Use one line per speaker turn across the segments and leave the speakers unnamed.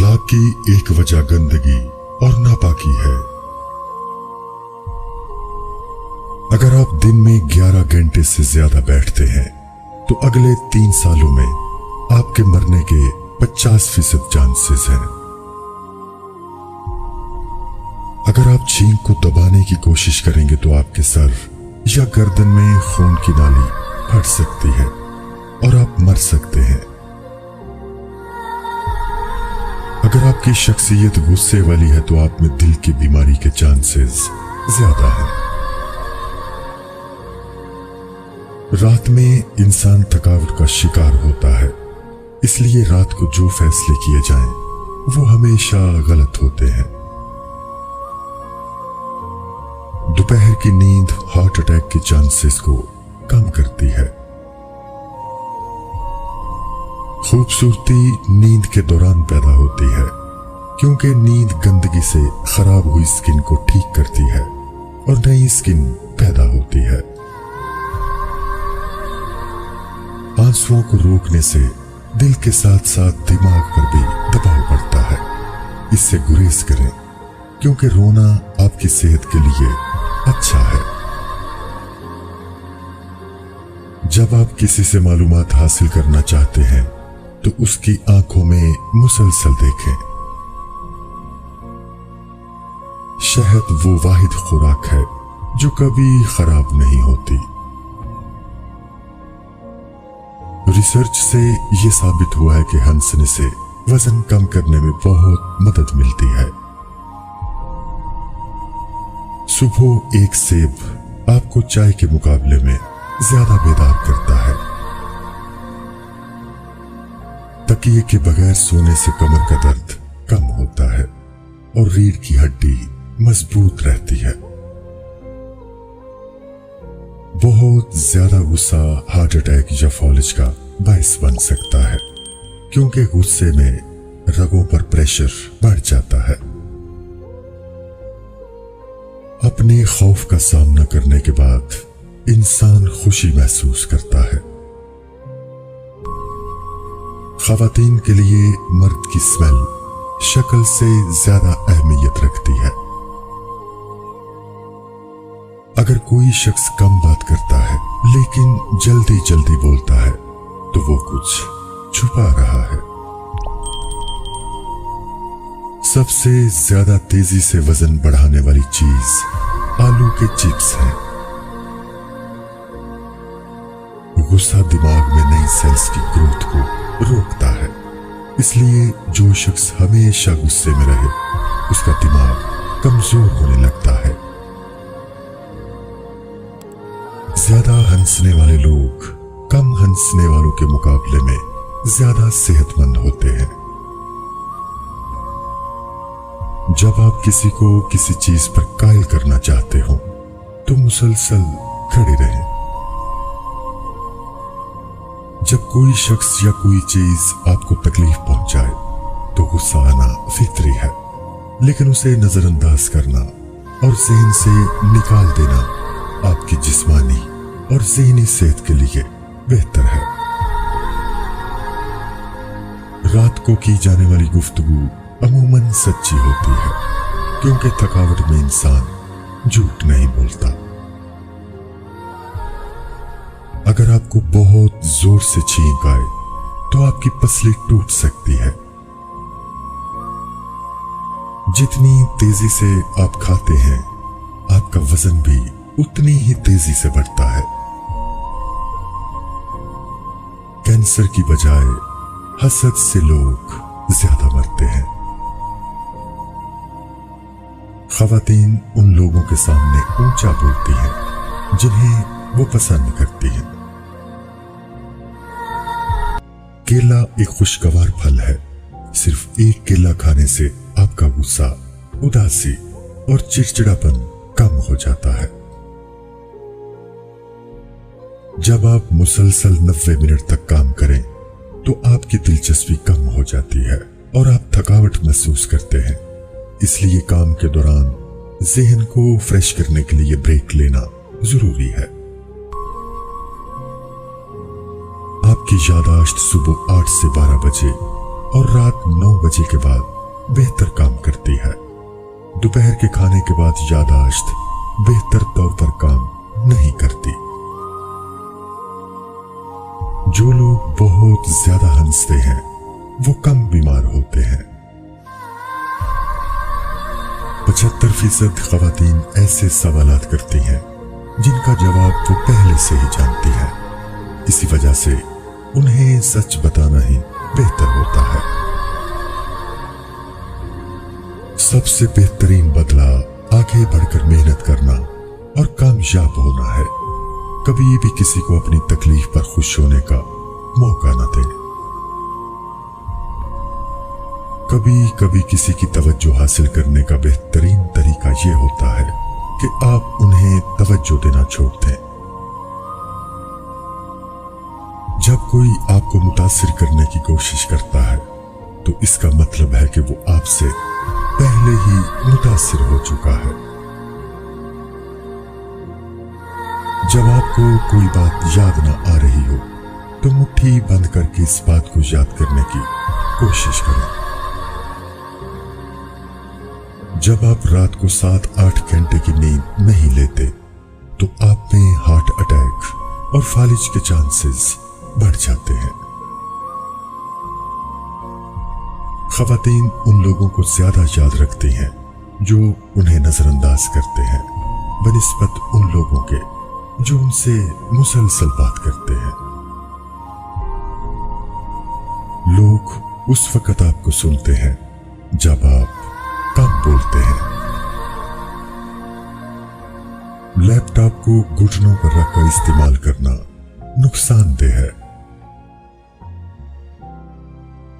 तलाक की एक वजह गंदगी और नापाकी है। अगर आप दिन में 11 घंटे से ज्यादा बैठते हैं तो अगले 3 सालों में आपके मरने के 50% चांसेस हैं। अगर आप छींक को दबाने की कोशिश करेंगे तो आपके सर या गर्दन में खून की नाली फट सकती है और आप मर सकते हैं। अगर आपकी शख्सियत गुस्से वाली है तो आप में दिल की बीमारी के चांसेस ज्यादा हैं। रात में इंसान थकावट का शिकार होता है, इसलिए रात को जो फैसले किए जाएं वो हमेशा गलत होते हैं। दोपहर की नींद हार्ट अटैक के चांसेस को कम करती है। खूबसूरती नींद के दौरान पैदा होती है, क्योंकि नींद गंदगी से खराब हुई स्किन को ठीक करती है और नई स्किन पैदा होती है। आंसुओं को रोकने से दिल के साथ साथ दिमाग पर भी दबाव पड़ता है। इससे गुरेज करें, क्योंकि रोना आपकी सेहत के लिए अच्छा है। जब आप किसी से मालूमात हासिल करना चाहते हैं तो उसकी आंखों में मुसलसल देखें। शहद वो वाहिद खुराक है जो कभी खराब नहीं होती। रिसर्च से यह साबित हुआ है कि हंसने से वजन कम करने में बहुत मदद मिलती है। सुबह एक सेब आपको चाय के मुकाबले में ज्यादा बेदार करता है। तकिए के बगैर सोने से कमर का दर्द कम होता है और रीढ़ की हड्डी मजबूत रहती है। बहुत ज्यादा गुस्सा हार्ट अटैक या फॉलिज का बायस बन सकता है, क्योंकि गुस्से में रगों पर प्रेशर बढ़ जाता है। अपने खौफ का सामना करने के बाद इंसान खुशी महसूस करता है। खवातीन के लिए मर्द की स्मेल शक्ल से ज्यादा अहमियत रखती है। अगर कोई शख्स कम बात करता है लेकिन जल्दी जल्दी बोलता है तो वो कुछ छुपा रहा है। सबसे ज्यादा तेजी से वजन बढ़ाने वाली चीज आलू के चिप्स हैं। गुस्सा दिमाग में नई सेल्स की ग्रोथ को रोकता है, इसलिए जो शख्स हमेशा गुस्से में रहे उसका दिमाग कमजोर होने लगता है। ज्यादा हंसने वाले लोग कम हंसने वालों के मुकाबले में ज्यादा सेहतमंद होते हैं। जब आप किसी को किसी चीज पर कायल करना चाहते हो तो मुसलसल खड़े रहें। जब कोई शख्स या कोई चीज आपको तकलीफ पहुंचाए तो गुस्सा आना फितरी है, लेकिन उसे नजरअंदाज करना और ज़हन से निकाल देना आपकी जिस्मानी और ज़हनी सेहत के लिए बेहतर है। रात को की जाने वाली गुफ्तगू अमूमन सच्ची होती है, क्योंकि थकावट में इंसान झूठ नहीं बोलता। अगर आपको बहुत जोर से छींक आए तो आपकी पसली टूट सकती है। जितनी तेजी से आप खाते हैं आपका वजन भी उतनी ही तेजी से बढ़ता है। कैंसर की बजाय हसद से लोग ज्यादा मरते हैं। खवातीन उन लोगों के सामने ऊंचा बोलती हैं जिन्हें वो पसंद करती हैं। केला एक खुशगवार फल है। सिर्फ एक केला खाने से आपका गुस्सा, उदासी और चिड़चिड़ापन कम हो जाता है। जब आप मुसलसल 90 मिनट तक काम करें तो आपकी दिलचस्पी कम हो जाती है और आप थकावट महसूस करते हैं। इसलिए काम के दौरान ज़हन को फ्रेश करने के लिए ब्रेक लेना जरूरी है। आपकी यादाश्त सुबह 8 से 12 बजे और रात 9 बजे के बाद बेहतर काम करती है। दोपहर के खाने के बाद यादाश्त बेहतर तौर पर काम नहीं करती। जो लोग बहुत ज्यादा हंसते हैं वो कम बीमार होते हैं। 75% खवातीन ऐसे सवालात करती हैं जिनका जवाब वो पहले से ही जानती हैं। इसी वजह से उन्हें सच बताना ही बेहतर होता है। सबसे बेहतरीन बदला आगे बढ़कर मेहनत करना और कामयाब होना है। कभी भी किसी को अपनी तकलीफ पर खुश होने का मौका न दें। कभी कभी किसी की तवज्जो हासिल करने का बेहतरीन तरीका यह होता है कि आप उन्हें तवज्जो देना छोड़ दें। जब कोई आपको मुतासिर करने की कोशिश करता है तो इसका मतलब है कि वो आपसे पहले ही मुतासिर हो चुका है। जब आपको कोई बात याद ना आ रही हो तो मुट्ठी बंद करके इस बात को याद करने की कोशिश करें। जब आप रात को 7-8 घंटे की नींद नहीं लेते तो आप में हार्ट अटैक और फालिज के चांसेस बढ़ जाते हैं। खवातीन उन लोगों को ज्यादा याद रखती हैं जो उन्हें नजरअंदाज करते हैं बनिस्बत उन लोगों के जो उनसे मुसलसल बात करते हैं। लोग उस वक्त आपको सुनते हैं जब आप कम बोलते हैं। लैपटॉप को घुटनों पर रखकर इस्तेमाल करना नुकसानदेह है।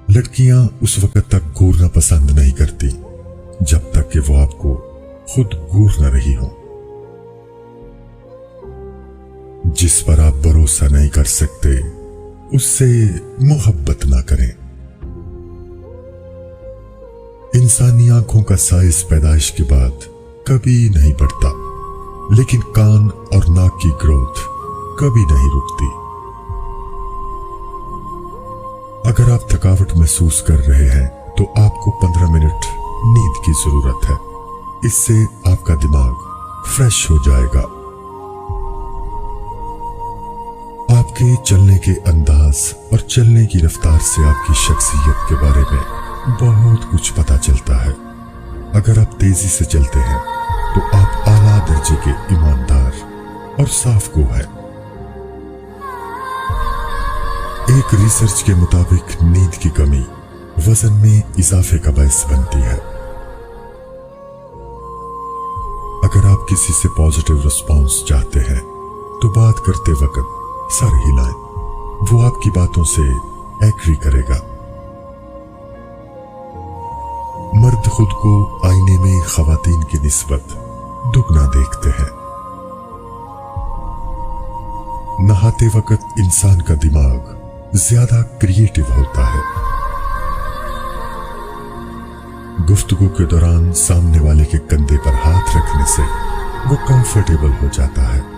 लड़कियां उस वक्त तक घूरना पसंद नहीं करती जब तक कि वो आपको खुद घूर न रही हो। जिस पर आप भरोसा नहीं कर सकते उससे मोहब्बत ना करें। इंसानी आंखों का साइज पैदाइश के बाद कभी नहीं बढ़ता, लेकिन कान और नाक की ग्रोथ कभी नहीं रुकती। अगर आप थकावट महसूस कर रहे हैं तो आपको 15 मिनट नींद की जरूरत है। इससे आपका दिमाग फ्रेश हो जाएगा। आपके चलने के अंदाज और चलने की रफ्तार से आपकी शख्सियत के बारे में बहुत कुछ पता चलता है। अगर आप तेजी से चलते हैं तो आप आला दर्जे के ईमानदार और साफ गो हैं। एक रिसर्च के मुताबिक नींद की कमी वजन में इजाफे का बायस बनती है। अगर आप किसी से पॉजिटिव रिस्पॉन्स चाहते हैं तो बात करते वक्त सर हिलाएं, वो आपकी बातों से एग्री करेगा। मर्द खुद को आईने में खवातीन की निस्बत दुगना देखते हैं। नहाते वक्त इंसान का दिमाग ज्यादा क्रिएटिव होता है। गुफ्तगू के दौरान सामने वाले के कंधे पर हाथ रखने से वो कंफर्टेबल हो जाता है।